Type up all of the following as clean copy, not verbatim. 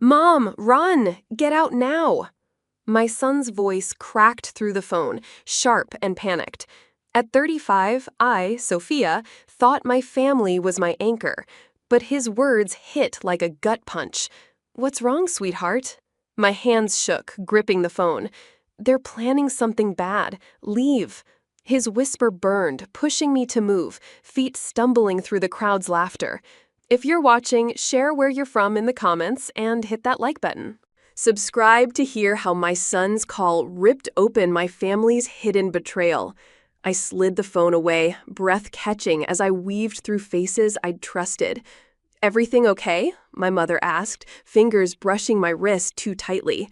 "Mom, run! Get out now!" My son's voice cracked through the phone, sharp and panicked. At 35, I, Sophia, thought my family was my anchor, but his words hit like a gut punch. "What's wrong, sweetheart?" My hands shook, gripping the phone. "They're planning something bad. Leave." His whisper burned, pushing me to move, feet stumbling through the crowd's laughter. If you're watching, share where you're from in the comments and hit that like button. Subscribe to hear how my son's call ripped open my family's hidden betrayal. I slid the phone away, breath catching as I weaved through faces I'd trusted. "Everything okay?" my mother asked, fingers brushing my wrist too tightly.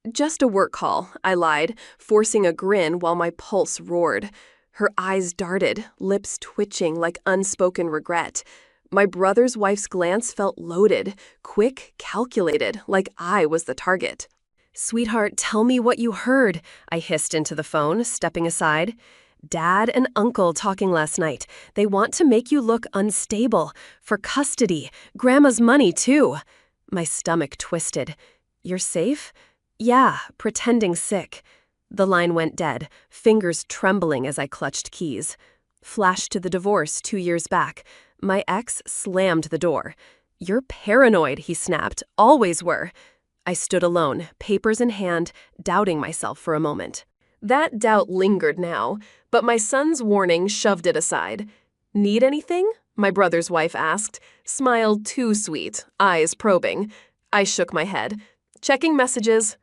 "Just a work call," I lied, forcing a grin while my pulse roared. Her eyes darted, lips twitching like unspoken regret. My brother's wife's glance felt loaded, quick, calculated, like I was the target. "Sweetheart, tell me what you heard," I hissed into the phone, stepping aside. "Dad and Uncle talking last night. They want to make you look unstable. For custody. Grandma's money, too." My stomach twisted. "You're safe?" "Yeah, pretending sick." The line went dead, fingers trembling as I clutched keys. Flash to the divorce 2 years back. My ex slammed the door. "You're paranoid," he snapped. "Always were." I stood alone, papers in hand, doubting myself for a moment. That doubt lingered now, but my son's warning shoved it aside. "Need anything?" my brother's wife asked, smiled too sweet, eyes probing. I shook my head. "Checking messages."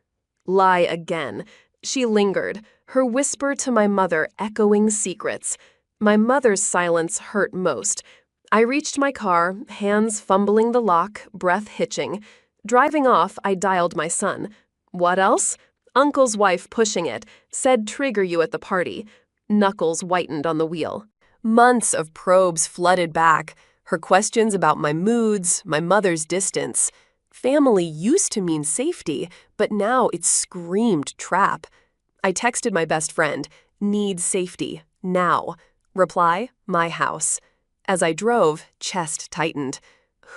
Lie again. She lingered, her whisper to my mother echoing secrets. My mother's silence hurt most. I reached my car, hands fumbling the lock, breath hitching. Driving off, I dialed my son. "What else?" Uncle's wife pushing it, said trigger you at the party. Knuckles whitened on the wheel. Months of probes flooded back, her questions about my moods, my mother's distance. Family used to mean safety, but now it screamed trap. I texted my best friend, "Need safety, now." Reply, "My house." As I drove, chest tightened.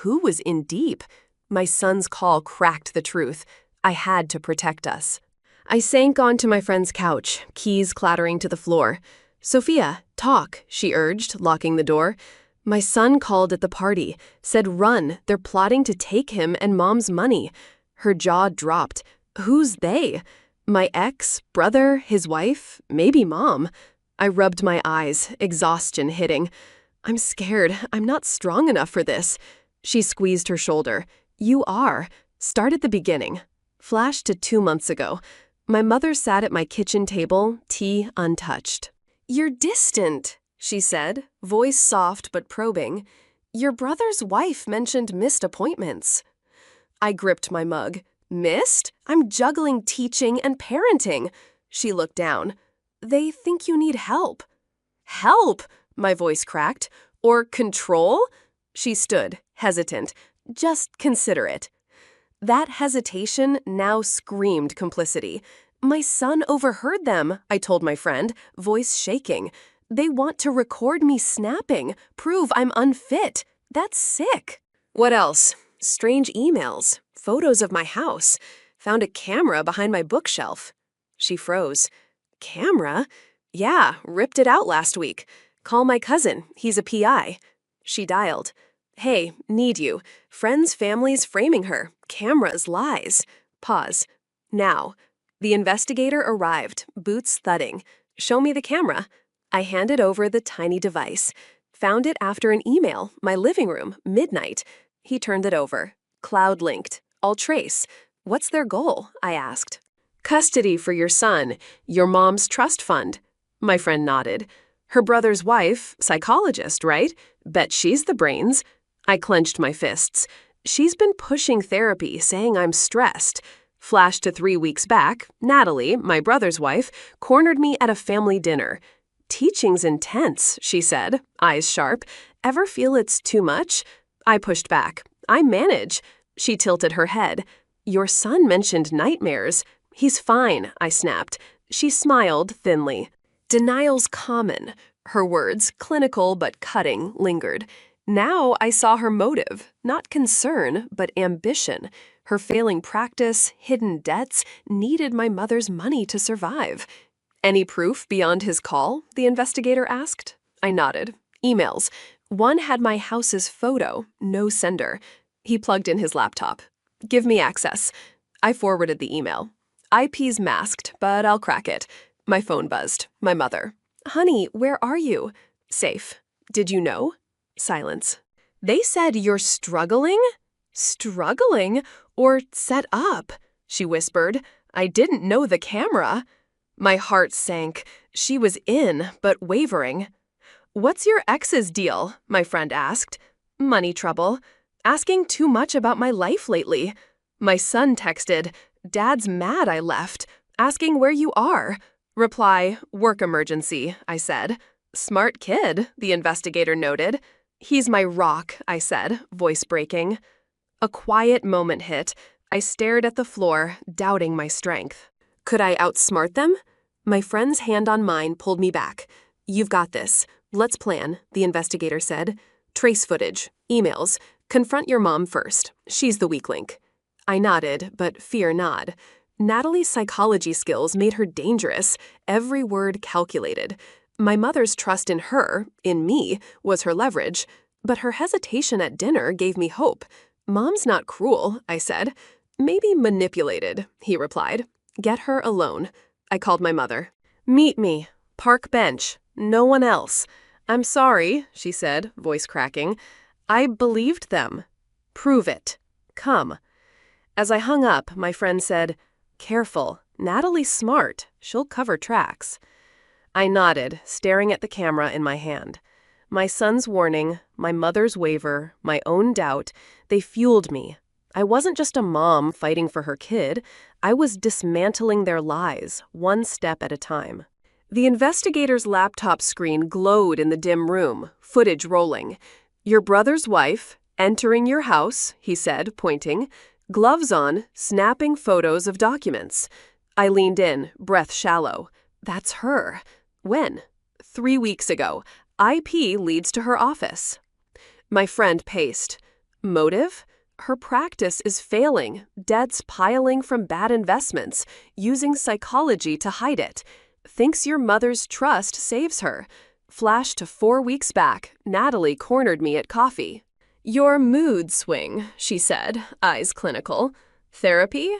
Who was in deep? My son's call cracked the truth. I had to protect us. I sank onto my friend's couch, keys clattering to the floor. "Sophia, talk," she urged, locking the door. "My son called at the party, said run, they're plotting to take him and Mom's money." Her jaw dropped. "Who's they?" My ex, brother, his wife, maybe Mom. I rubbed my eyes, exhaustion hitting. "I'm scared. I'm not strong enough for this." She squeezed her shoulder. "You are. Start at the beginning." Flash to 2 months ago. My mother sat at my kitchen table, tea untouched. "You're distant," she said, voice soft but probing. "Your brother's wife mentioned missed appointments." I gripped my mug. "Missed? I'm juggling teaching and parenting." She looked down. "They think you need help." "Help?" My voice cracked. "Or control?" She stood, hesitant. "Just consider it." That hesitation now screamed complicity. "My son overheard them," I told my friend, voice shaking. "They want to record me snapping, prove I'm unfit. That's sick." "What else?" "Strange emails, photos of my house. Found a camera behind my bookshelf." She froze. "Camera?" "Yeah, ripped it out last week. Call my cousin, he's a PI." She dialed. "Hey, need you. Friends, families framing her. Cameras, lies." Pause. "Now." The investigator arrived, boots thudding. "Show me the camera." I handed over the tiny device. Found it after an email, my living room, midnight. He turned it over. "Cloud linked. I'll trace." "What's their goal?" I asked. "Custody for your son. Your mom's trust fund." My friend nodded. "Her brother's wife, psychologist, right? Bet she's the brains." I clenched my fists. "She's been pushing therapy, saying I'm stressed." Flash to 3 weeks back, Natalie, my brother's wife, cornered me at a family dinner. "Teaching's intense," she said, eyes sharp. "Ever feel it's too much?" I pushed back. "I manage." She tilted her head. "Your son mentioned nightmares." "He's fine," I snapped. She smiled thinly. "Denial's common." Her words, clinical but cutting, lingered. Now I saw her motive, not concern, but ambition. Her failing practice, hidden debts, needed my mother's money to survive. Any proof beyond his call? The investigator asked. I nodded. Emails. One had my house's photo, no sender. He plugged in his laptop. Give me access. I forwarded the email. IP's masked, but I'll crack it. My phone buzzed. My mother. Honey, where are you? Safe. Did you know? Silence. They said you're struggling? Struggling? Or set up? She whispered. I didn't know the camera. My heart sank. She was in, but wavering. What's your ex's deal? My friend asked. Money trouble. Asking too much about my life lately. My son texted, Dad's mad I left. Asking where you are. Reply, work emergency, I said. Smart kid, the investigator noted. He's my rock, I said, voice breaking. A quiet moment hit. I stared at the floor, doubting my strength. Could I outsmart them? My friend's hand on mine pulled me back. You've got this. Let's plan, the investigator said. Trace footage, emails. Confront your mom first. She's the weak link. I nodded, but fear not. Natalie's psychology skills made her dangerous, every word calculated. My mother's trust in her, in me, was her leverage, but her hesitation at dinner gave me hope. Mom's not cruel, I said. Maybe manipulated, he replied. Get her alone. I called my mother. Meet me. Park bench. No one else. I'm sorry, she said, voice cracking. I believed them. Prove it. Come. As I hung up, my friend said, Careful. Natalie's smart. She'll cover tracks. I nodded, staring at the camera in my hand. My son's warning, my mother's waiver, my own doubt, they fueled me. I wasn't just a mom fighting for her kid. I was dismantling their lies, one step at a time. The investigator's laptop screen glowed in the dim room, footage rolling. Your brother's wife, entering your house, he said, pointing. Gloves on, snapping photos of documents. I leaned in, breath shallow. That's her. When? 3 weeks ago. IP leads to her office. My friend paced. Motive? Her practice is failing, debts piling from bad investments, using psychology to hide it. Thinks your mother's trust saves her. Flash to 4 weeks back, Natalie cornered me at coffee. Your mood swing, she said, eyes clinical. Therapy?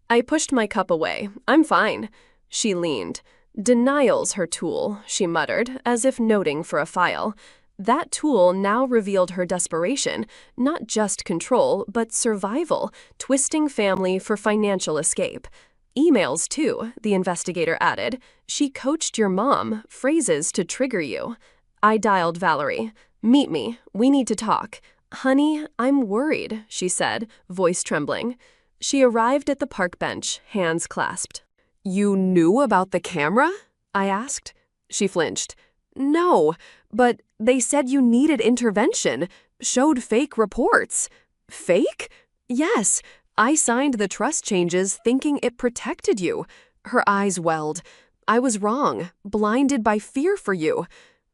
I pushed my cup away. I'm fine. She leaned. Denial's her tool, she muttered, as if noting for a file. That tool now revealed her desperation, not just control, but survival, twisting family for financial escape. Emails, too, the investigator added. She coached your mom, phrases to trigger you. I dialed Valerie. Meet me. We need to talk. Honey, I'm worried, she said, voice trembling. She arrived at the park bench, hands clasped. You knew about the camera? I asked. She flinched. No, but they said you needed intervention, showed fake reports. Fake? Yes, I signed the trust changes thinking it protected you. Her eyes welled. I was wrong, blinded by fear for you.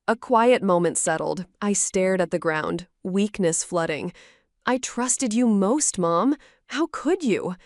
A quiet moment settled. I stared at the ground, weakness flooding. I trusted you most, Mom. How could you?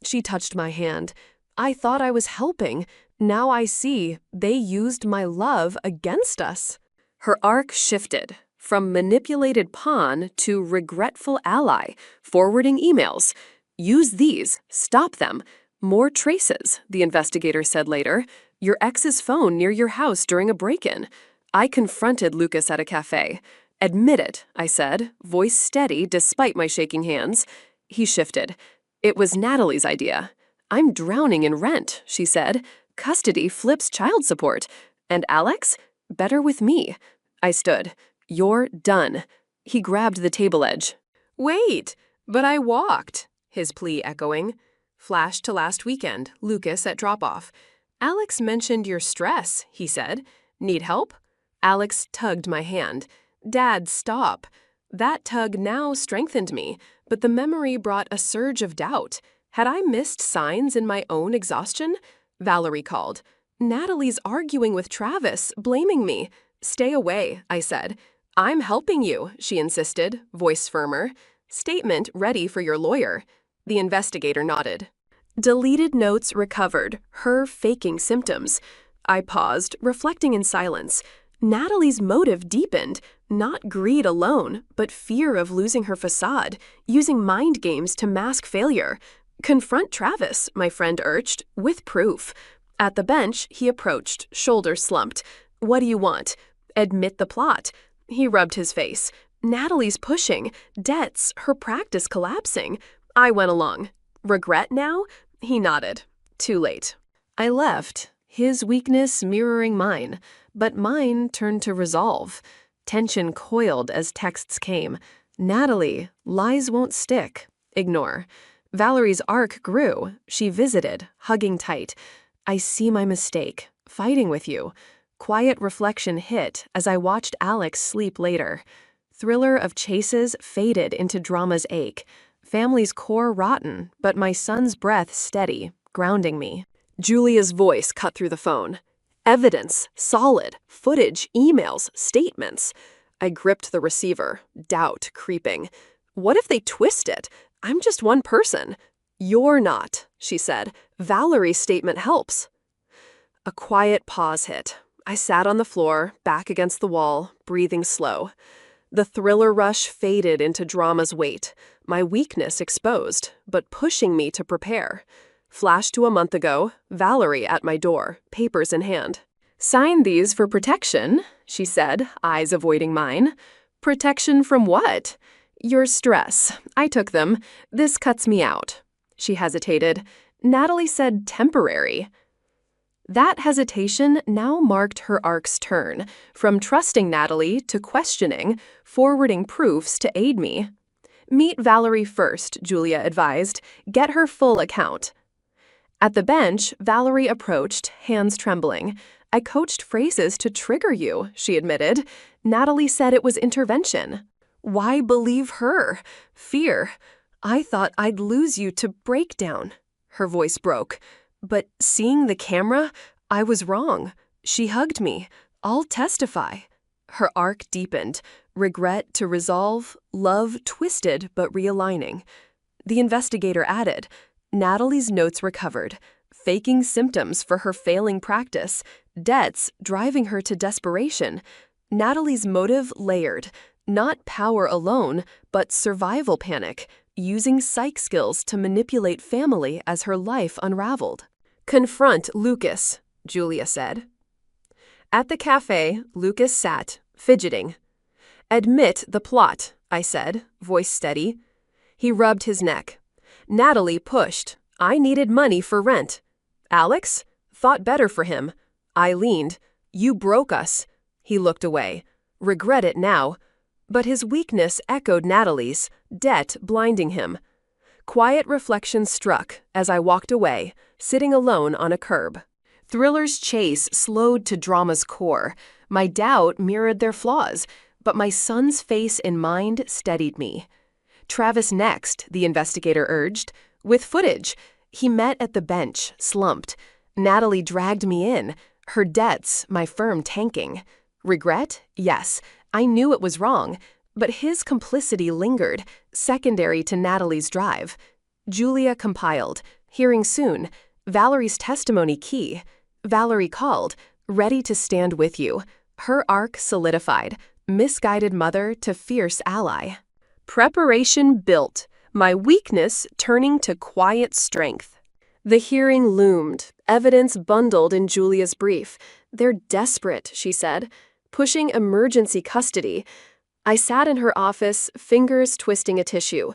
She touched my hand. I thought I was helping. Now I see they used my love against us. Her arc shifted from manipulated pawn to regretful ally, forwarding emails. Use these. Stop them. More traces, the investigator said later. Your ex's phone near your house during a break-in. I confronted Lucas at a cafe. Admit it, I said, voice steady despite my shaking hands. He shifted. It was Natalie's idea. I'm drowning in rent, she said. Custody flips child support. And Alex? Better with me. I stood. You're done. He grabbed the table edge. Wait, but I walked, his plea echoing. Flash to last weekend, Lucas at drop-off. Alex mentioned your stress, he said. Need help? Alex tugged my hand. Dad, stop. That tug now strengthened me, but the memory brought a surge of doubt. Had I missed signs in my own exhaustion? Valerie called. Natalie's arguing with Travis, blaming me. Stay away, I said. I'm helping you, she insisted, voice firmer. Statement ready for your lawyer. The investigator nodded. Deleted notes recovered, her faking symptoms. I paused, reflecting in silence. Natalie's motive deepened, not greed alone, but fear of losing her facade, using mind games to mask failure. Confront Travis, my friend urged, with proof. At the bench, he approached, shoulders slumped. What do you want? Admit the plot. He rubbed his face. Natalie's pushing, debts, her practice collapsing. I went along. Regret now? He nodded. Too late. I left, his weakness mirroring mine, but mine turned to resolve. Tension coiled as texts came. Natalie, lies won't stick. Ignore. Valerie's arc grew. She visited, hugging tight. I see my mistake. Fighting with you. Quiet reflection hit as I watched Alex sleep later. Thriller of chases faded into drama's ache. Family's core rotten, but my son's breath steady, grounding me. Julia's voice cut through the phone. Evidence, solid, footage, emails, statements. I gripped the receiver, doubt creeping. What if they twist it? I'm just one person. You're not, she said. Valerie's statement helps. A quiet pause hit. I sat on the floor, back against the wall, breathing slow. The thriller rush faded into drama's weight, my weakness exposed, but pushing me to prepare. Flash to a month ago, Valerie at my door, papers in hand. Sign these for protection, she said, eyes avoiding mine. Protection from what? Your stress. I took them. This cuts me out. She hesitated. Natalie said temporary. That hesitation now marked her arc's turn, from trusting Natalie to questioning, forwarding proofs to aid me. Meet Valerie first, Julia advised. Get her full account. At the bench, Valerie approached, hands trembling. I coached phrases to trigger you, she admitted. Natalie said it was intervention. Why believe her? Fear. I thought I'd lose you to breakdown. Her voice broke. But seeing the camera, I was wrong. She hugged me. I'll testify. Her arc deepened. Regret to resolve, love twisted but realigning. The investigator added, Natalie's notes recovered, faking symptoms for her failing practice, debts driving her to desperation. Natalie's motive layered, not power alone, but survival panic, using psych skills to manipulate family as her life unraveled. Confront Lucas, Julia said. At the cafe, Lucas sat, fidgeting. Admit the plot, I said, voice steady. He rubbed his neck. Natalie pushed. I needed money for rent. Alex? Thought better for him. I leaned. You broke us. He looked away. Regret it now. But his weakness echoed Natalie's, debt blinding him. Quiet reflection struck as I walked away, sitting alone on a curb. Thriller's chase slowed to drama's core. My doubt mirrored their flaws, but my son's face and mind steadied me. Travis next, the investigator urged. With footage. He met at the bench, slumped. Natalie dragged me in. Her debts, my firm tanking. Regret? Yes. I knew it was wrong. But his complicity lingered, secondary to Natalie's drive. Julia compiled. Hearing soon. Valerie's testimony key. Valerie called. Ready to stand with you. Her arc solidified. Misguided mother to fierce ally. Preparation built. My weakness turning to quiet strength. The hearing loomed, evidence bundled in Julia's brief. They're desperate, she said, pushing emergency custody. I sat in her office, fingers twisting a tissue.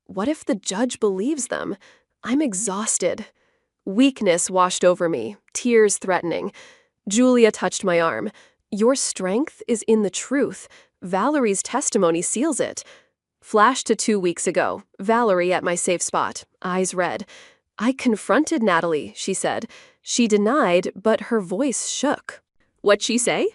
What if the judge believes them? I'm exhausted. Weakness washed over me, tears threatening. Julia touched my arm. Your strength is in the truth. Valerie's testimony seals it. Flash to 2 weeks ago, Valerie at my safe spot, eyes red. I confronted Natalie, she said. She denied, but her voice shook. What'd she say?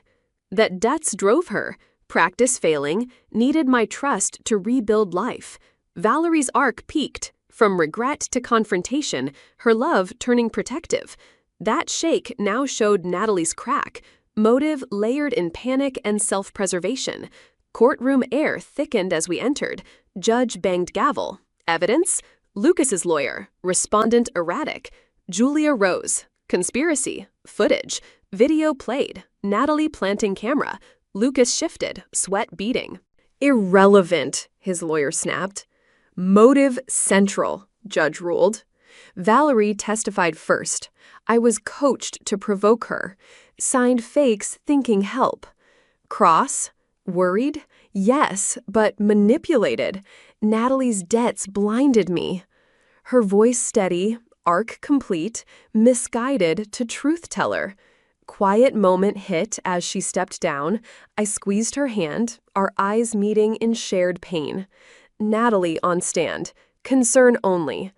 That debts drove her. Practice failing, needed my trust to rebuild life. Valerie's arc peaked. From regret to confrontation, her love turning protective. That shake now showed Natalie's crack. Motive layered in panic and self-preservation. Courtroom air thickened as we entered. Judge banged gavel. Evidence? Lucas's lawyer, respondent erratic. Julia Rose, conspiracy, footage, video played, Natalie planting camera. Lucas shifted, sweat beading. Irrelevant, his lawyer snapped. Motive central, judge ruled. Valerie testified first. I was coached to provoke her. Signed fakes thinking help. Cross? Worried? Yes, but manipulated. Natalie's debts blinded me. Her voice steady, arc complete, misguided to truth teller. Quiet moment hit as she stepped down. I squeezed her hand, our eyes meeting in shared pain. Natalie on stand. Concern only.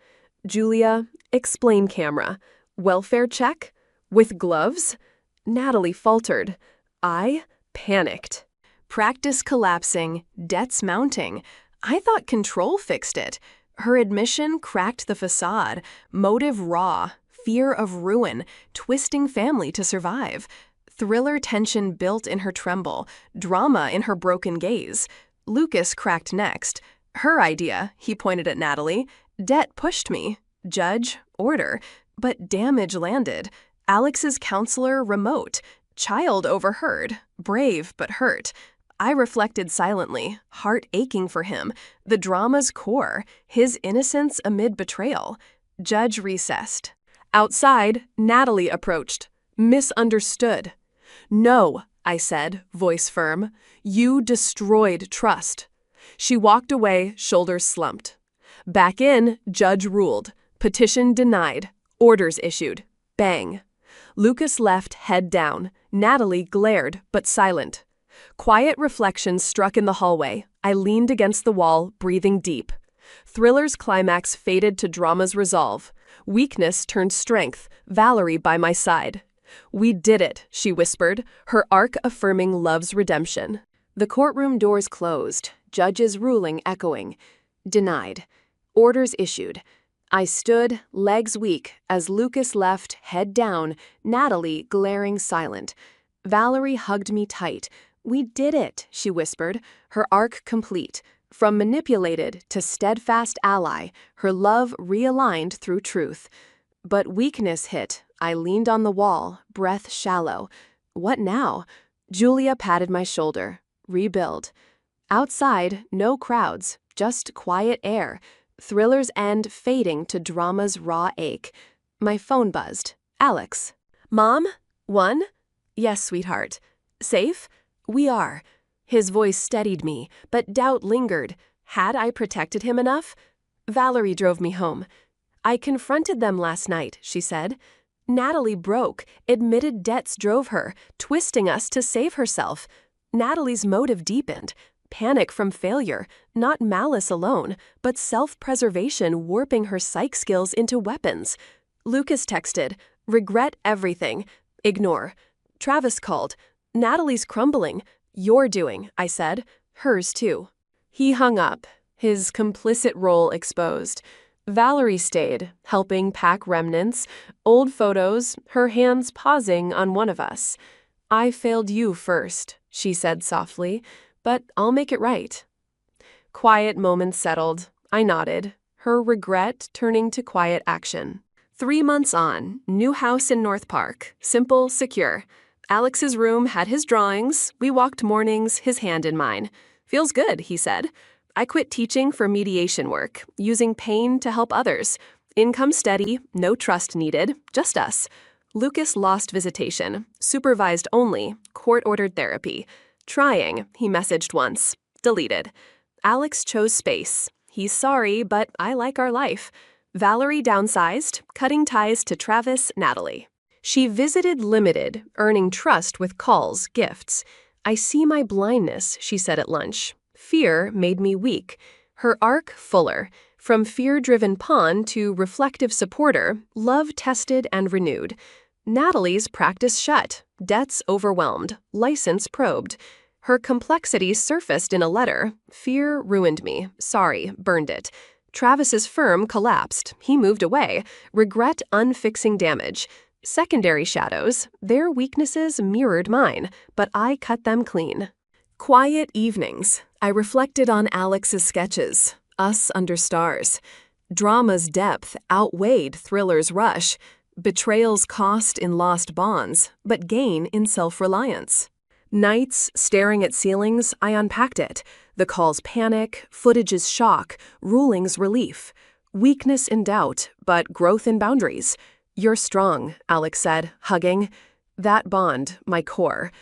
Julia, explain camera. Welfare check? With gloves? Natalie faltered. I panicked. Practice collapsing, debts mounting. I thought control fixed it. Her admission cracked the facade. Motive raw. Fear of ruin, twisting family to survive. Thriller tension built in her tremble, drama in her broken gaze. Lucas cracked next. Her idea, he pointed at Natalie. Debt pushed me. Judge, order. But damage landed. Alex's counselor remote. Child overheard. Brave but hurt. I reflected silently, heart aching for him. The drama's core, his innocence amid betrayal. Judge recessed. Outside, Natalie approached. Misunderstood. No, I said, voice firm. You destroyed trust. She walked away, shoulders slumped. Back in, judge ruled. Petition denied. Orders issued. Bang. Lucas left, head down. Natalie glared, but silent. Quiet reflections struck in the hallway. I leaned against the wall, breathing deep. Thriller's climax faded to drama's resolve. Weakness turned strength, Valerie by my side. We did it, she whispered, her arc affirming love's redemption. The courtroom doors closed, judge's ruling echoing. Denied. Orders issued. I stood, legs weak, as Lucas left, head down, Natalie glaring silent. Valerie hugged me tight. We did it, she whispered, her arc complete. From manipulated to steadfast ally, her love realigned through truth. But weakness hit. I leaned on the wall, breath shallow. What now? Julia patted my shoulder. Rebuild. Outside, no crowds, just quiet air. Thriller's end fading to drama's raw ache. My phone buzzed. Alex. Mom? One? Yes, sweetheart. Safe? We are. His voice steadied me, but doubt lingered. Had I protected him enough? Valerie drove me home. I confronted them last night, she said. Natalie broke, admitted debts drove her, twisting us to save herself. Natalie's motive deepened. Panic from failure, not malice alone, but self-preservation warping her psych skills into weapons. Lucas texted, regret everything. Ignore. Travis called. Natalie's crumbling. You're doing, I said. Hers too. He hung up, his complicit role exposed. Valerie stayed, helping pack remnants, old photos, her hands pausing on one of us. I failed you first, she said softly, but I'll make it right. Quiet moments settled. I nodded, her regret turning to quiet action. 3 months on, new house in North Park, simple, secure. Alex's room had his drawings. We walked mornings, his hand in mine. Feels good, he said. I quit teaching for mediation work, using pain to help others. Income steady, no trust needed, just us. Lucas lost visitation, supervised only, court-ordered therapy. Trying, he messaged once. Deleted. Alex chose space. He's sorry, but I like our life. Valerie downsized, cutting ties to Travis, Natalie. She visited limited, earning trust with calls, gifts. I see my blindness, she said at lunch. Fear made me weak. Her arc fuller. From fear-driven pawn to reflective supporter, love tested and renewed. Natalie's practice shut, debts overwhelmed, license probed. Her complexity surfaced in a letter. Fear ruined me. Sorry, burned it. Travis's firm collapsed. He moved away. Regret unfixing damage. Secondary shadows, their weaknesses mirrored mine, but I cut them clean. Quiet evenings. I reflected on Alex's sketches, us under stars. Drama's depth outweighed thriller's rush, betrayal's cost in lost bonds, but gain in self-reliance. Nights, staring at ceilings, I unpacked it. The call's panic, footage's shock, ruling's relief. Weakness in doubt, but growth in boundaries. You're strong, Alex said, hugging. That bond, my core.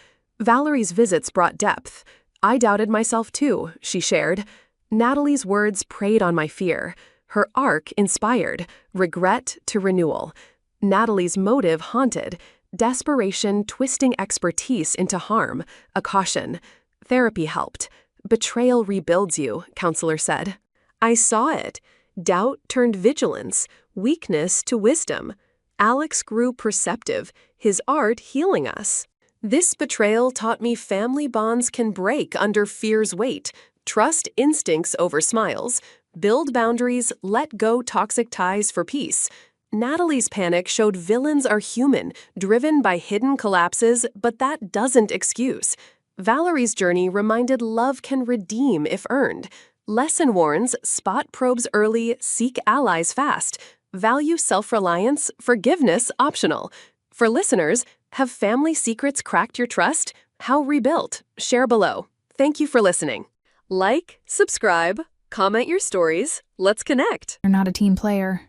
Valerie's visits brought depth. I doubted myself too, she shared. Natalie's words preyed on my fear. Her arc inspired, regret to renewal. Natalie's motive haunted, desperation twisting expertise into harm, a caution. Therapy helped. Betrayal rebuilds you, counselor said. I saw it. Doubt turned vigilance, weakness to wisdom. Alex grew perceptive, his art healing us. This betrayal taught me family bonds can break under fear's weight. Trust instincts over smiles. Build boundaries, let go toxic ties for peace. Natalie's panic showed villains are human, driven by hidden collapses, but that doesn't excuse. Valerie's journey reminded love can redeem if earned. Lesson warns, spot probes early, seek allies fast. Value self-reliance, forgiveness optional. For listeners, have family secrets cracked your trust? How rebuilt? Share below. Thank you for listening. Like, subscribe, comment your stories. Let's connect. You're not a team player,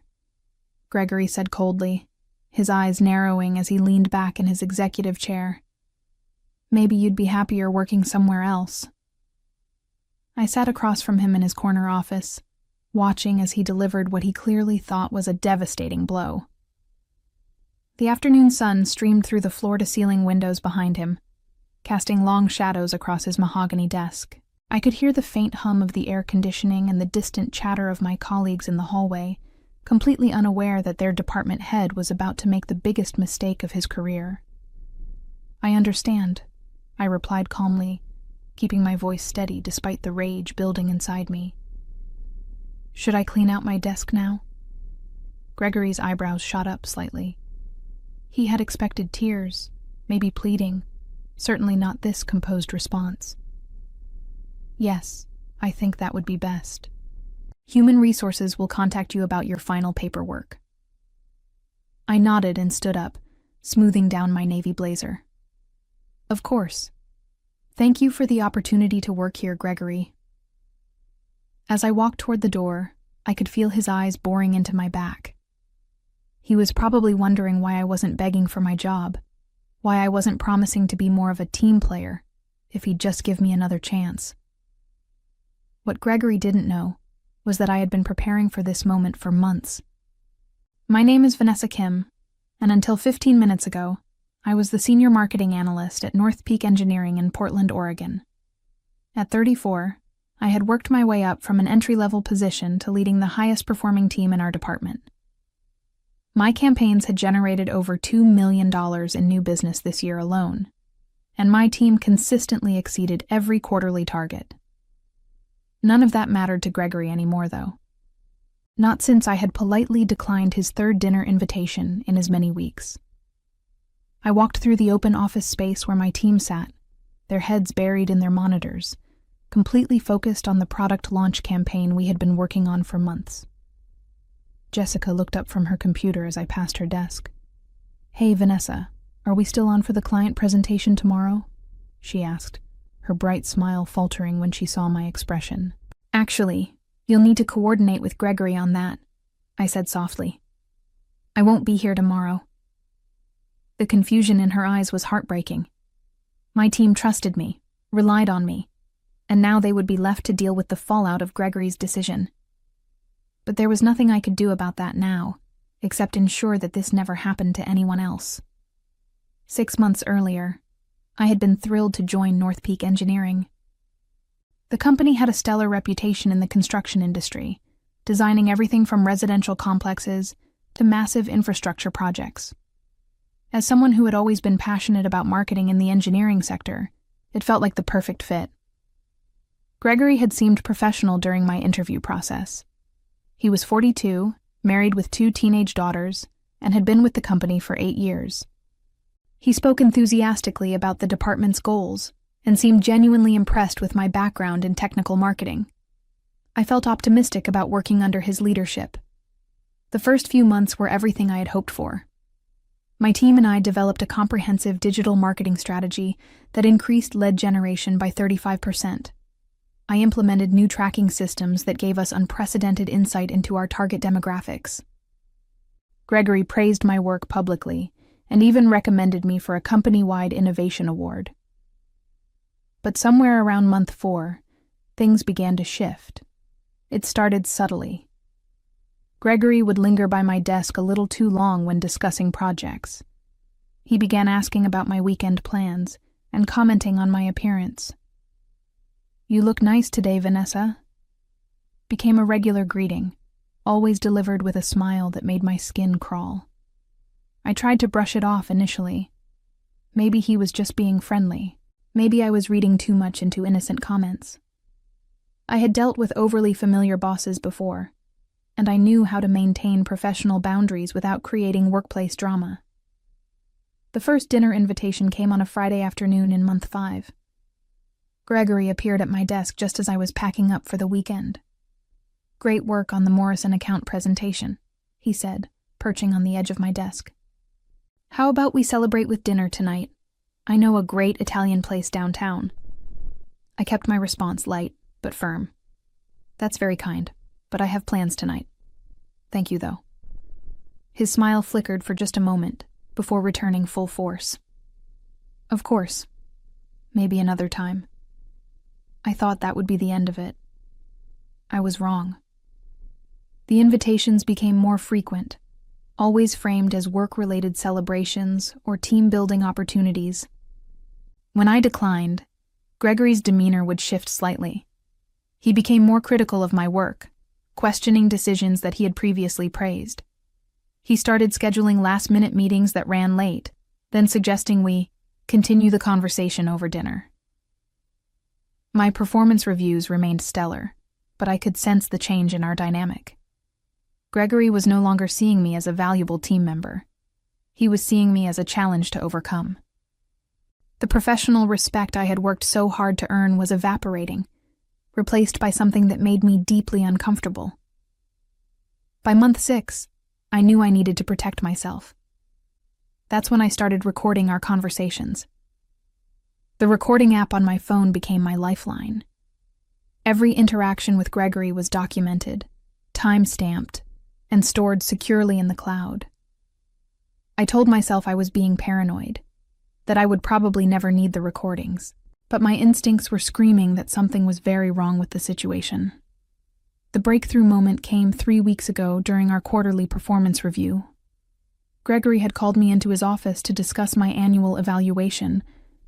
Gregory said coldly, his eyes narrowing as he leaned back in his executive chair. Maybe you'd be happier working somewhere else. I sat across from him in his corner office, watching as he delivered what he clearly thought was a devastating blow. The afternoon sun streamed through the floor-to-ceiling windows behind him, casting long shadows across his mahogany desk. I could hear the faint hum of the air conditioning and the distant chatter of my colleagues in the hallway, completely unaware that their department head was about to make the biggest mistake of his career. I understand, I replied calmly, keeping my voice steady despite the rage building inside me. Should I clean out my desk now? Gregory's eyebrows shot up slightly. He had expected tears, maybe pleading, certainly not this composed response. Yes, I think that would be best. Human Resources will contact you about your final paperwork. I nodded and stood up, smoothing down my navy blazer. Of course. Thank you for the opportunity to work here, Gregory. As I walked toward the door, I could feel his eyes boring into my back. He was probably wondering why I wasn't begging for my job, why I wasn't promising to be more of a team player, if he'd just give me another chance. What Gregory didn't know was that I had been preparing for this moment for months. My name is Vanessa Kim, and until 15 minutes ago, I was the senior marketing analyst at North Peak Engineering in Portland, Oregon. At 34, I had worked my way up from an entry-level position to leading the highest-performing team in our department. My campaigns had generated over $2 million in new business this year alone, and my team consistently exceeded every quarterly target. None of that mattered to Gregory anymore, though. Not since I had politely declined his third dinner invitation in as many weeks. I walked through the open office space where my team sat, their heads buried in their monitors, completely focused on the product launch campaign we had been working on for months. Jessica looked up from her computer as I passed her desk. "Hey, Vanessa, are we still on for the client presentation tomorrow?" she asked, her bright smile faltering when she saw my expression. "Actually, you'll need to coordinate with Gregory on that," I said softly. "I won't be here tomorrow." The confusion in her eyes was heartbreaking. My team trusted me, relied on me, and now they would be left to deal with the fallout of Gregory's decision. But there was nothing I could do about that now, except ensure that this never happened to anyone else. 6 months earlier, I had been thrilled to join North Peak Engineering. The company had a stellar reputation in the construction industry, designing everything from residential complexes to massive infrastructure projects. As someone who had always been passionate about marketing in the engineering sector, it felt like the perfect fit. Gregory had seemed professional during my interview process. He was 42, married with 2 teenage daughters, and had been with the company for 8 years. He spoke enthusiastically about the department's goals and seemed genuinely impressed with my background in technical marketing. I felt optimistic about working under his leadership The first few months were everything I had hoped for. My team and I developed a comprehensive digital marketing strategy that increased lead generation by 35%. I implemented new tracking systems that gave us unprecedented insight into our target demographics. Gregory praised my work publicly and even recommended me for a company-wide innovation award. But somewhere around month 4, things began to shift. It started subtly. Gregory would linger by my desk a little too long when discussing projects. He began asking about my weekend plans and commenting on my appearance. "You look nice today, Vanessa," became a regular greeting, always delivered with a smile that made my skin crawl. I tried to brush it off initially. Maybe he was just being friendly. Maybe I was reading too much into innocent comments. I had dealt with overly familiar bosses before, and I knew how to maintain professional boundaries without creating workplace drama. The first dinner invitation came on a Friday afternoon in month 5. Gregory appeared at my desk just as I was packing up for the weekend. "Great work on the Morrison account presentation," he said, perching on the edge of my desk. "How about we celebrate with dinner tonight? I know a great Italian place downtown." I kept my response light, but firm. "That's very kind, but I have plans tonight. Thank you, though." His smile flickered for just a moment, before returning full force. "Of course. Maybe another time." I thought that would be the end of it. I was wrong. The invitations became more frequent, always framed as work-related celebrations or team-building opportunities. When I declined, Gregory's demeanor would shift slightly. He became more critical of my work, questioning decisions that he had previously praised. He started scheduling last-minute meetings that ran late, then suggesting we continue the conversation over dinner. My performance reviews remained stellar, but I could sense the change in our dynamic. Gregory was no longer seeing me as a valuable team member. He was seeing me as a challenge to overcome. The professional respect I had worked so hard to earn was evaporating, replaced by something that made me deeply uncomfortable. By month 6, I knew I needed to protect myself. That's when I started recording our conversations. The recording app on my phone became my lifeline. Every interaction with Gregory was documented, time-stamped, and stored securely in the cloud. I told myself I was being paranoid, that I would probably never need the recordings, but my instincts were screaming that something was very wrong with the situation. The breakthrough moment came 3 weeks ago during our quarterly performance review. Gregory had called me into his office to discuss my annual evaluation,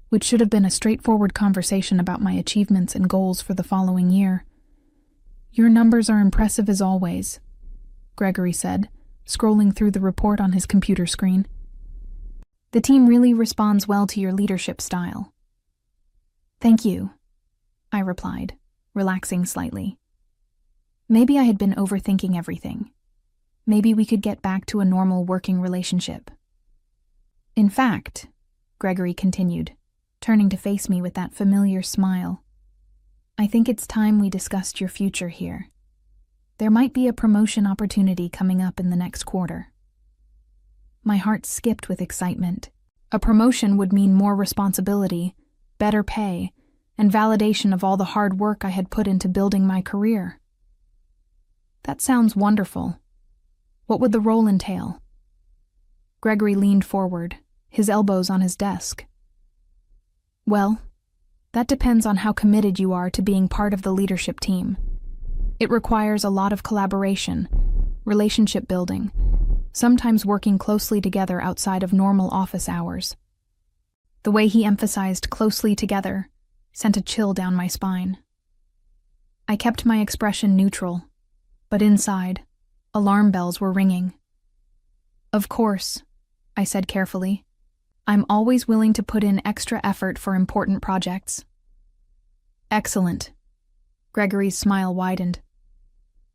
which should have been a straightforward conversation about my achievements and goals for the following year. "Your numbers are impressive as always," Gregory said, scrolling through the report on his computer screen. "The team really responds well to your leadership style." "Thank you," I replied, relaxing slightly. Maybe I had been overthinking everything. Maybe we could get back to a normal working relationship. "In fact," Gregory continued, turning to face me with that familiar smile, "I think it's time we discussed your future here. There might be a promotion opportunity coming up in the next quarter." My heart skipped with excitement. A promotion would mean more responsibility, better pay, and validation of all the hard work I had put into building my career. That sounds wonderful. What would the role entail? Gregory leaned forward, his elbows on his desk. "Well, that depends on how committed you are to being part of the leadership team. It requires a lot of collaboration, relationship building, sometimes working closely together outside of normal office hours." The way he emphasized "closely together" sent a chill down my spine. I kept my expression neutral, but inside, alarm bells were ringing. "Of course," I said carefully, "I'm always willing to put in extra effort for important projects." "Excellent." Gregory's smile widened.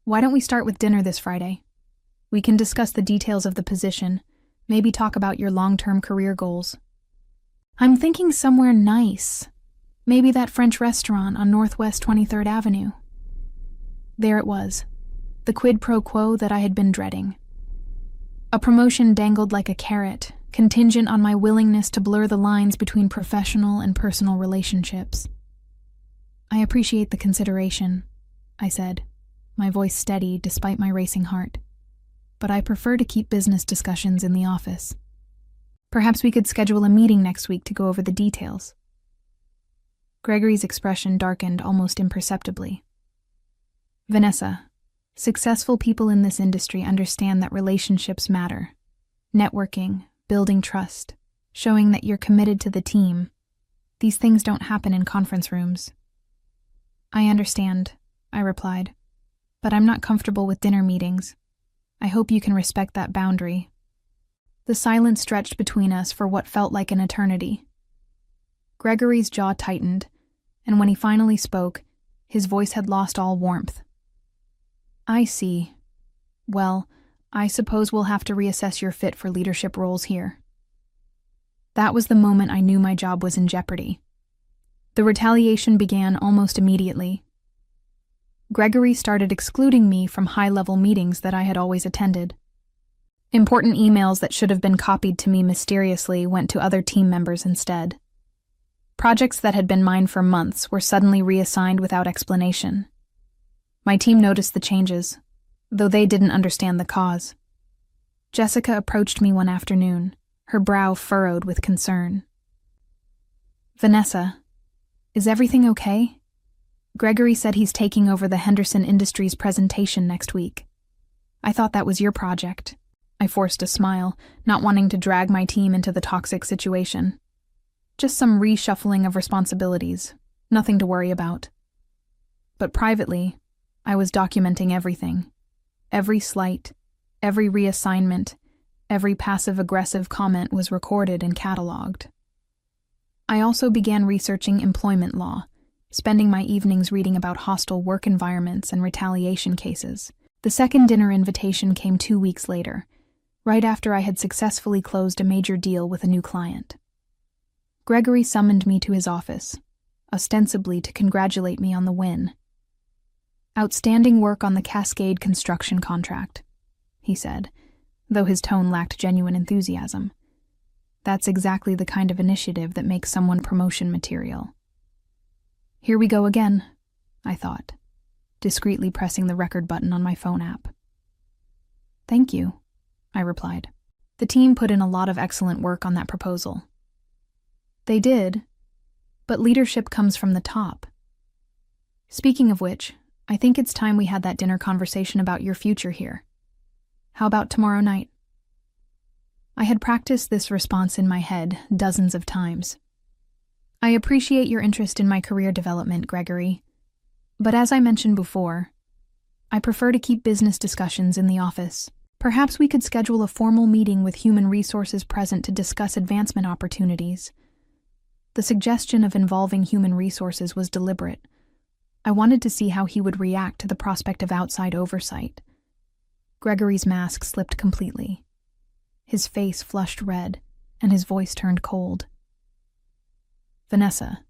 "Why don't we start with dinner this Friday? We can discuss the details of the position, maybe talk about your long-term career goals." "I'm thinking somewhere nice. Maybe that French restaurant on Northwest 23rd Avenue. There it was, the quid pro quo that I had been dreading. A promotion dangled like a carrot, contingent on my willingness to blur the lines between professional and personal relationships. I appreciate the consideration, I said, my voice steady despite my racing heart. But I prefer to keep business discussions in the office. Perhaps we could schedule a meeting next week to go over the details. Gregory's expression darkened almost imperceptibly. Vanessa, successful people in this industry understand that relationships matter. Networking, building trust, showing that you're committed to the team. These things don't happen in conference rooms. I understand, I replied, but I'm not comfortable with dinner meetings. I hope you can respect that boundary. The silence stretched between us for what felt like an eternity. Gregory's jaw tightened, and when he finally spoke, his voice had lost all warmth. I see. Well, I suppose we'll have to reassess your fit for leadership roles here. That was the moment I knew my job was in jeopardy. The retaliation began almost immediately. Gregory started excluding me from high-level meetings that I had always attended. Important emails that should have been copied to me mysteriously went to other team members instead. Projects that had been mine for months were suddenly reassigned without explanation. My team noticed the changes, though they didn't understand the cause. Jessica approached me one afternoon, her brow furrowed with concern. Vanessa, is everything okay? Gregory said he's taking over the Henderson Industries presentation next week. I thought that was your project. I forced a smile, not wanting to drag my team into the toxic situation. Just some reshuffling of responsibilities, nothing to worry about. But privately, I was documenting everything. Every slight, every reassignment, every passive-aggressive comment was recorded and cataloged. I also began researching employment law, spending my evenings reading about hostile work environments and retaliation cases. The second dinner invitation came 2 weeks later, right after I had successfully closed a major deal with a new client. Gregory summoned me to his office, ostensibly to congratulate me on the win. Outstanding work on the Cascade construction contract, he said, though his tone lacked genuine enthusiasm. That's exactly the kind of initiative that makes someone promotion material. Here we go again, I thought, discreetly pressing the record button on my phone app. Thank you, I replied. The team put in a lot of excellent work on that proposal. They did, but leadership comes from the top. Speaking of which, I think it's time we had that dinner conversation about your future here. How about tomorrow night? I had practiced this response in my head dozens of times. I appreciate your interest in my career development, Gregory, but as I mentioned before, I prefer to keep business discussions in the office. Perhaps we could schedule a formal meeting with human resources present to discuss advancement opportunities. The suggestion of involving human resources was deliberate. I wanted to see how he would react to the prospect of outside oversight. Gregory's mask slipped completely. His face flushed red, and his voice turned cold. Vanessa,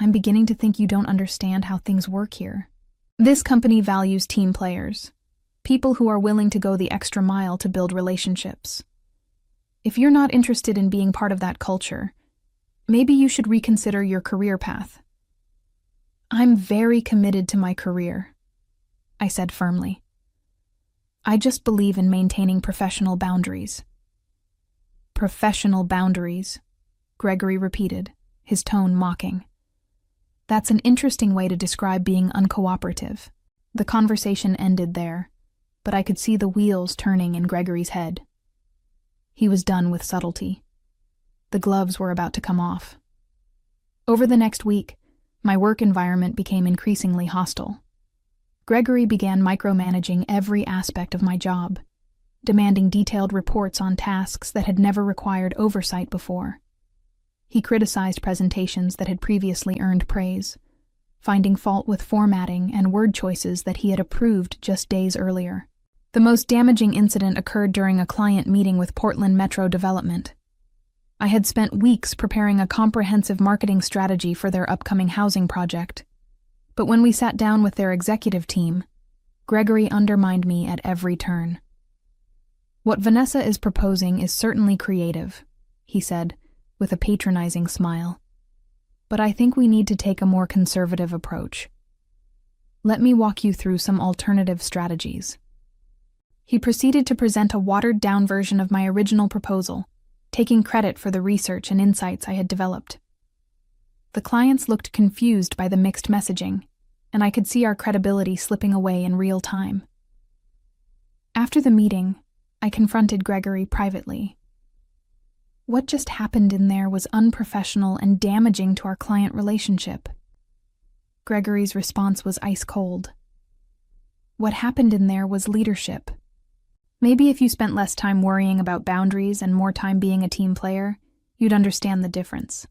I'm beginning to think you don't understand how things work here. This company values team players, people who are willing to go the extra mile to build relationships. If you're not interested in being part of that culture, maybe you should reconsider your career path. I'm very committed to my career, I said firmly. I just believe in maintaining professional boundaries. Professional boundaries, Gregory repeated, his tone mocking. That's an interesting way to describe being uncooperative. The conversation ended there, but I could see the wheels turning in Gregory's head. He was done with subtlety. The gloves were about to come off. Over the next week, my work environment became increasingly hostile. Gregory began micromanaging every aspect of my job, demanding detailed reports on tasks that had never required oversight before. He criticized presentations that had previously earned praise, finding fault with formatting and word choices that he had approved just days earlier. The most damaging incident occurred during a client meeting with Portland Metro Development. I had spent weeks preparing a comprehensive marketing strategy for their upcoming housing project, but when we sat down with their executive team, Gregory undermined me at every turn. "What Vanessa is proposing is certainly creative," he said, with a patronizing smile. "But I think we need to take a more conservative approach. Let me walk you through some alternative strategies." He proceeded to present a watered-down version of my original proposal, taking credit for the research and insights I had developed. The clients looked confused by the mixed messaging, and I could see our credibility slipping away in real time. After the meeting, I confronted Gregory privately. What just happened in there was unprofessional and damaging to our client relationship. Gregory's response was ice cold. What happened in there was leadership. Maybe if you spent less time worrying about boundaries and more time being a team player, you'd understand the difference.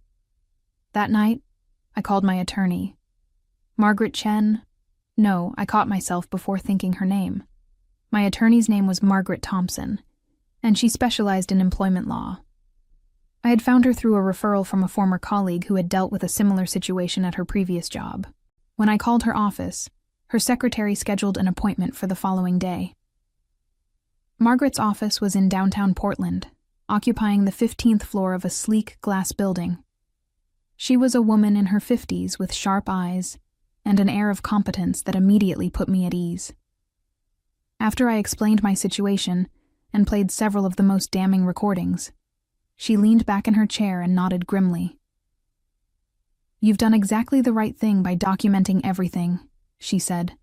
That night, I called my attorney. Margaret Chen? No, I caught myself before thinking her name. My attorney's name was Margaret Thompson, and she specialized in employment law. I had found her through a referral from a former colleague who had dealt with a similar situation at her previous job. When I called her office, her secretary scheduled an appointment for the following day. Margaret's office was in downtown Portland, occupying the 15th floor of a sleek glass building. She was a woman in her 50s with sharp eyes and an air of competence that immediately put me at ease. After I explained my situation and played several of the most damning recordings, she leaned back in her chair and nodded grimly. "You've done exactly the right thing by documenting everything," she said.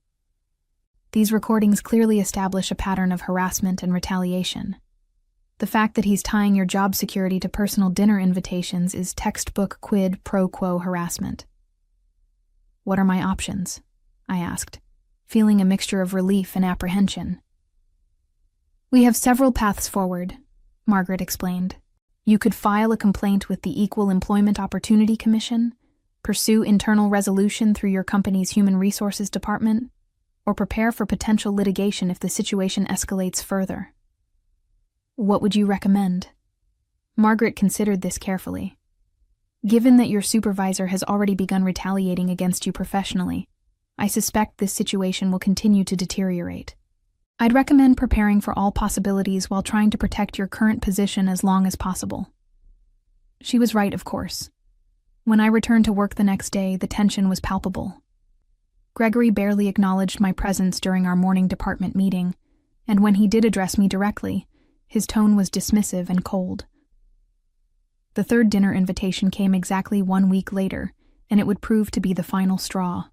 "These recordings clearly establish a pattern of harassment and retaliation. The fact that he's tying your job security to personal dinner invitations is textbook quid pro quo harassment." "What are my options?" I asked, feeling a mixture of relief and apprehension. "We have several paths forward," Margaret explained. "You could file a complaint with the Equal Employment Opportunity Commission, pursue internal resolution through your company's Human Resources Department, or prepare for potential litigation if the situation escalates further." "What would you recommend?" Margaret considered this carefully. "Given that your supervisor has already begun retaliating against you professionally, I suspect this situation will continue to deteriorate. I'd recommend preparing for all possibilities while trying to protect your current position as long as possible." She was right, of course. When I returned to work the next day, the tension was palpable. Gregory barely acknowledged my presence during our morning department meeting, and when he did address me directly, his tone was dismissive and cold. The third dinner invitation came exactly 1 week later, and it would prove to be the final straw.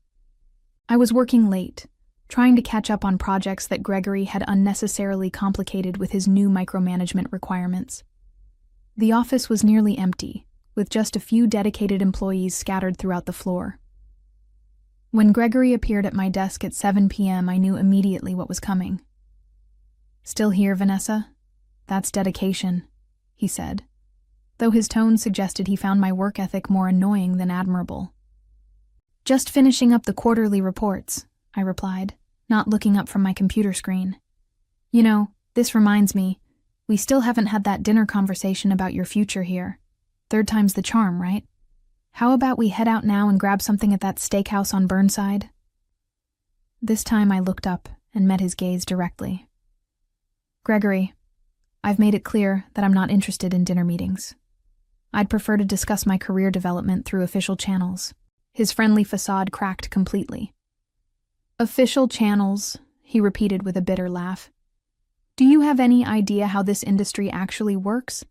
I was working late, trying to catch up on projects that Gregory had unnecessarily complicated with his new micromanagement requirements. The office was nearly empty, with just a few dedicated employees scattered throughout the floor. When Gregory appeared at my desk at 7 p.m., I knew immediately what was coming. "Still here, Vanessa? That's dedication," he said, though his tone suggested he found my work ethic more annoying than admirable. "Just finishing up the quarterly reports," I replied, not looking up from my computer screen. "You know, this reminds me, we still haven't had that dinner conversation about your future here. Third time's the charm, right? How about we head out now and grab something at that steakhouse on Burnside?" This time I looked up and met his gaze directly. "Gregory, I've made it clear that I'm not interested in dinner meetings. I'd prefer to discuss my career development through official channels." His friendly facade cracked completely. "Official channels," he repeated with a bitter laugh. "Do you have any idea how this industry actually works?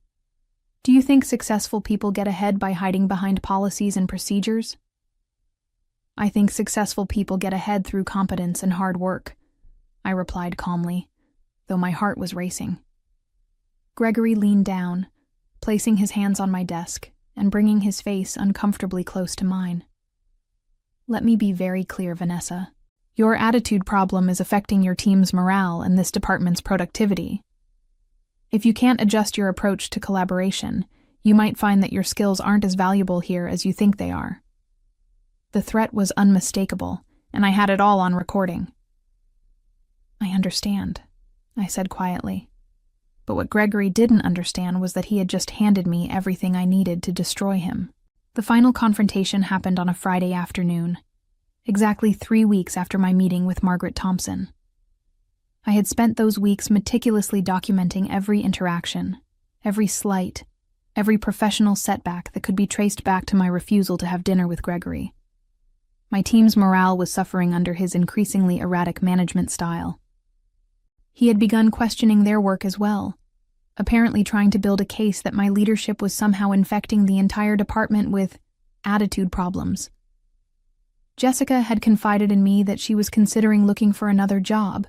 Do you think successful people get ahead by hiding behind policies and procedures?" "I think successful people get ahead through competence and hard work," I replied calmly, though my heart was racing. Gregory leaned down, placing his hands on my desk and bringing his face uncomfortably close to mine. "Let me be very clear, Vanessa. Your attitude problem is affecting your team's morale and this department's productivity. If you can't adjust your approach to collaboration, you might find that your skills aren't as valuable here as you think they are." The threat was unmistakable, and I had it all on recording. "I understand," I said quietly. But what Gregory didn't understand was that he had just handed me everything I needed to destroy him. The final confrontation happened on a Friday afternoon, exactly 3 weeks after my meeting with Margaret Thompson. I had spent those weeks meticulously documenting every interaction, every slight, every professional setback that could be traced back to my refusal to have dinner with Gregory. My team's morale was suffering under his increasingly erratic management style. He had begun questioning their work as well, apparently trying to build a case that my leadership was somehow infecting the entire department with attitude problems. Jessica had confided in me that she was considering looking for another job,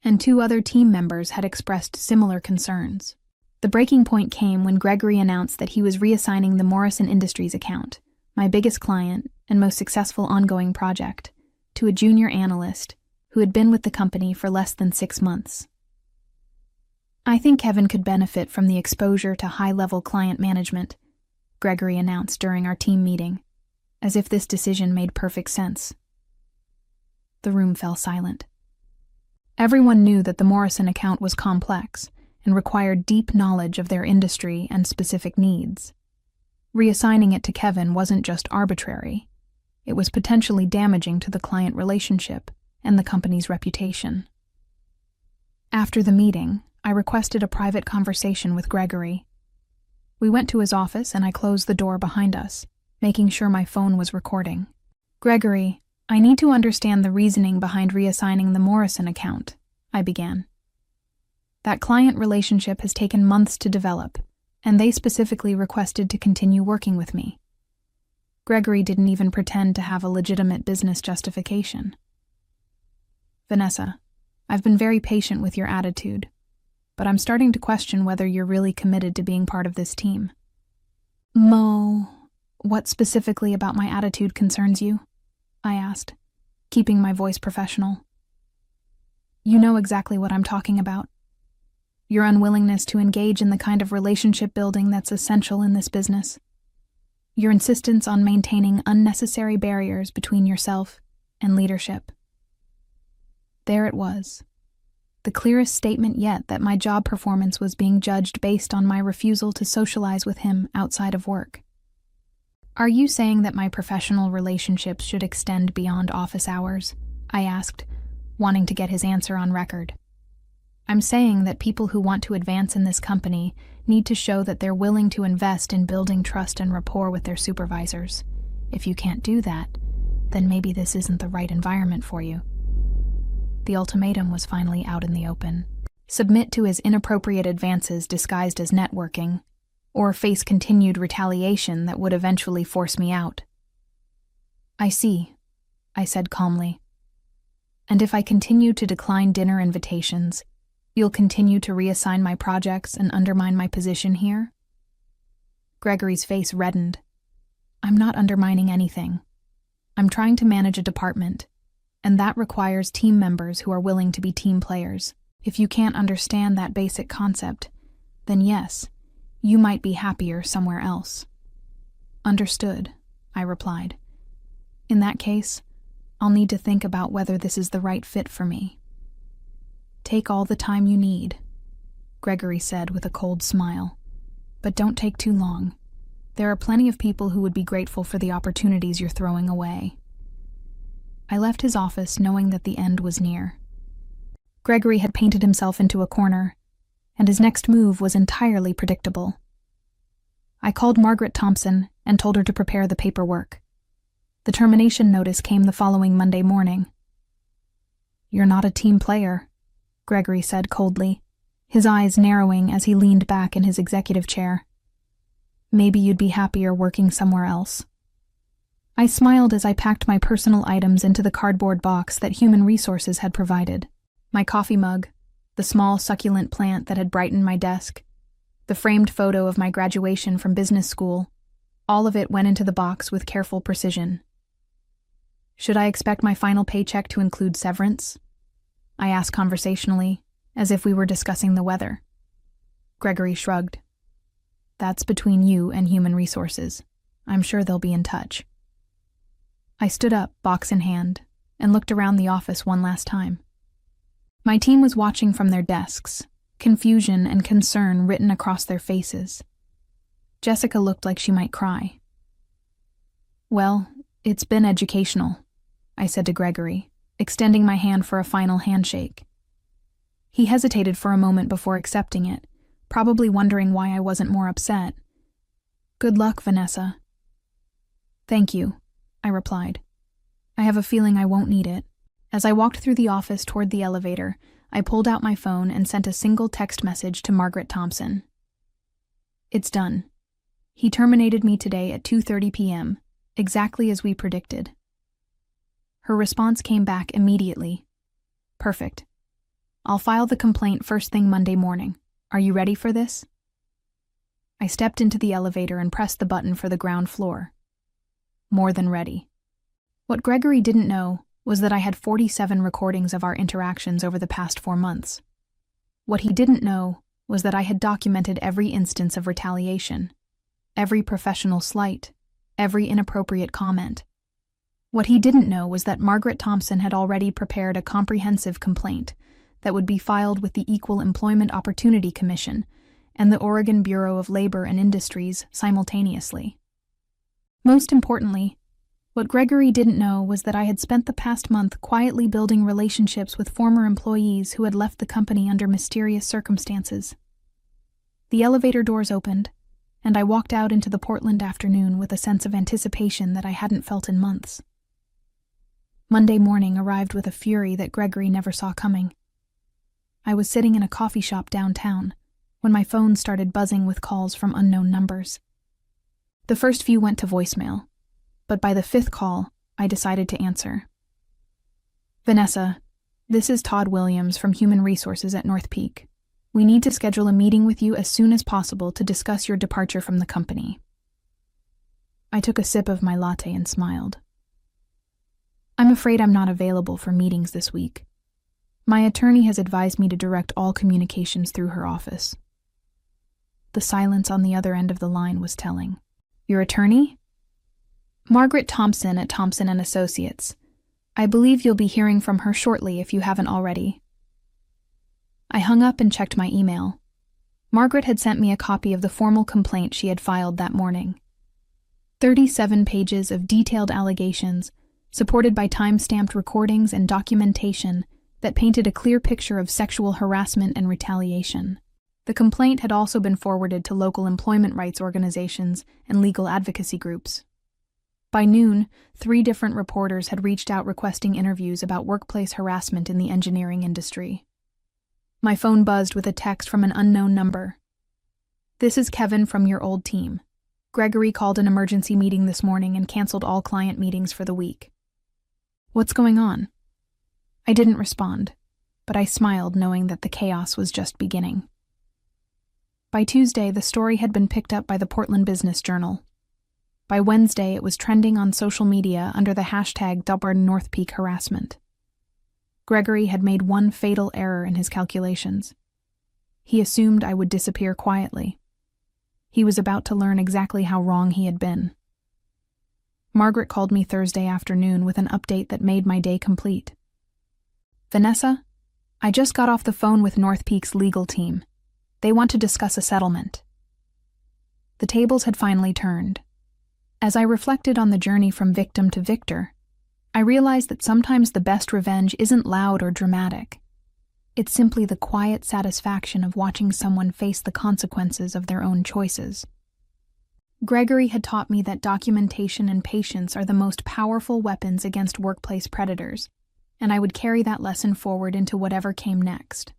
and 2 other team members had expressed similar concerns. The breaking point came when Gregory announced that he was reassigning the Morrison Industries account, my biggest client and most successful ongoing project, to a junior analyst who had been with the company for less than 6 months. "I think Kevin could benefit from the exposure to high-level client management," Gregory announced during our team meeting, as if this decision made perfect sense. The room fell silent. Everyone knew that the Morrison account was complex and required deep knowledge of their industry and specific needs. Reassigning it to Kevin wasn't just arbitrary. It was potentially damaging to the client relationship and the company's reputation. After the meeting, I requested a private conversation with Gregory. We went to his office and I closed the door behind us, making sure my phone was recording. "Gregory, I need to understand the reasoning behind reassigning the Morrison account," I began. "That client relationship has taken months to develop, and they specifically requested to continue working with me." Gregory didn't even pretend to have a legitimate business justification. "Vanessa, I've been very patient with your attitude, but I'm starting to question whether you're really committed to being part of this team." What specifically about my attitude concerns you?" I asked, keeping my voice professional. "You know exactly what I'm talking about. Your unwillingness to engage in the kind of relationship building that's essential in this business. Your insistence on maintaining unnecessary barriers between yourself and leadership." There it was, the clearest statement yet that my job performance was being judged based on my refusal to socialize with him outside of work. "Are you saying that my professional relationships should extend beyond office hours?" I asked, wanting to get his answer on record. "I'm saying that people who want to advance in this company need to show that they're willing to invest in building trust and rapport with their supervisors. If you can't do that, then maybe this isn't the right environment for you." The ultimatum was finally out in the open. Submit to his inappropriate advances disguised as networking, or face continued retaliation that would eventually force me out. "I see," I said calmly. "And if I continue to decline dinner invitations, you'll continue to reassign my projects and undermine my position here?" Gregory's face reddened. "I'm not undermining anything. I'm trying to manage a department, and that requires team members who are willing to be team players. If you can't understand that basic concept, then yes, you might be happier somewhere else." "Understood," I replied. "In that case, I'll need to think about whether this is the right fit for me." "Take all the time you need," Gregory said with a cold smile. "But don't take too long. There are plenty of people who would be grateful for the opportunities you're throwing away." I left his office knowing that the end was near. Gregory had painted himself into a corner, and his next move was entirely predictable. I called Margaret Thompson and told her to prepare the paperwork. The termination notice came the following Monday morning. "You're not a team player," Gregory said coldly, his eyes narrowing as he leaned back in his executive chair. "Maybe you'd be happier working somewhere else." I smiled as I packed my personal items into the cardboard box that Human Resources had provided. My coffee mug, the small succulent plant that had brightened my desk, the framed photo of my graduation from business school, all of it went into the box with careful precision. "Should I expect my final paycheck to include severance?" I asked conversationally, as if we were discussing the weather. Gregory shrugged. "That's between you and Human Resources. I'm sure they'll be in touch." I stood up, box in hand, and looked around the office one last time. My team was watching from their desks, confusion and concern written across their faces. Jessica looked like she might cry. "Well, it's been educational," I said to Gregory, extending my hand for a final handshake. He hesitated for a moment before accepting it, probably wondering why I wasn't more upset. "Good luck, Vanessa." "Thank you," I replied. "I have a feeling I won't need it." As I walked through the office toward the elevator, I pulled out my phone and sent a single text message to Margaret Thompson. "It's done. He terminated me today at 2:30 p.m., exactly as we predicted." Her response came back immediately. "Perfect. I'll file the complaint first thing Monday morning. Are you ready for this?" I stepped into the elevator and pressed the button for the ground floor. More than ready. What Gregory didn't know was that I had 47 recordings of our interactions over the past 4 months. What he didn't know was that I had documented every instance of retaliation, every professional slight, every inappropriate comment. What he didn't know was that Margaret Thompson had already prepared a comprehensive complaint that would be filed with the Equal Employment Opportunity Commission and the Oregon Bureau of Labor and Industries simultaneously. Most importantly, what Gregory didn't know was that I had spent the past month quietly building relationships with former employees who had left the company under mysterious circumstances. The elevator doors opened, and I walked out into the Portland afternoon with a sense of anticipation that I hadn't felt in months. Monday morning arrived with a fury that Gregory never saw coming. I was sitting in a coffee shop downtown when my phone started buzzing with calls from unknown numbers. The first few went to voicemail, but by the 5th call, I decided to answer. "Vanessa, this is Todd Williams from Human Resources at North Peak. We need to schedule a meeting with you as soon as possible to discuss your departure from the company." I took a sip of my latte and smiled. "I'm afraid I'm not available for meetings this week. My attorney has advised me to direct all communications through her office." The silence on the other end of the line was telling. "Your attorney?" "Margaret Thompson at Thompson & Associates. I believe you'll be hearing from her shortly if you haven't already." I hung up and checked my email. Margaret had sent me a copy of the formal complaint she had filed that morning. 37 pages of detailed allegations, supported by time-stamped recordings and documentation that painted a clear picture of sexual harassment and retaliation. The complaint had also been forwarded to local employment rights organizations and legal advocacy groups. By noon, 3 different reporters had reached out requesting interviews about workplace harassment in the engineering industry. My phone buzzed with a text from an unknown number. "This is Kevin from your old team. Gregory called an emergency meeting this morning and canceled all client meetings for the week." "What's going on?" I didn't respond, but I smiled knowing that the chaos was just beginning. By Tuesday, the story had been picked up by the Portland Business Journal. By Wednesday, it was trending on social media under the hashtag #NorthPeak harassment. Gregory had made one fatal error in his calculations. He assumed I would disappear quietly. He was about to learn exactly how wrong he had been. Margaret called me Thursday afternoon with an update that made my day complete. "Vanessa, I just got off the phone with North Peak's legal team. They want to discuss a settlement." The tables had finally turned. As I reflected on the journey from victim to victor, I realized that sometimes the best revenge isn't loud or dramatic. It's simply the quiet satisfaction of watching someone face the consequences of their own choices. Gregory had taught me that documentation and patience are the most powerful weapons against workplace predators, and I would carry that lesson forward into whatever came next.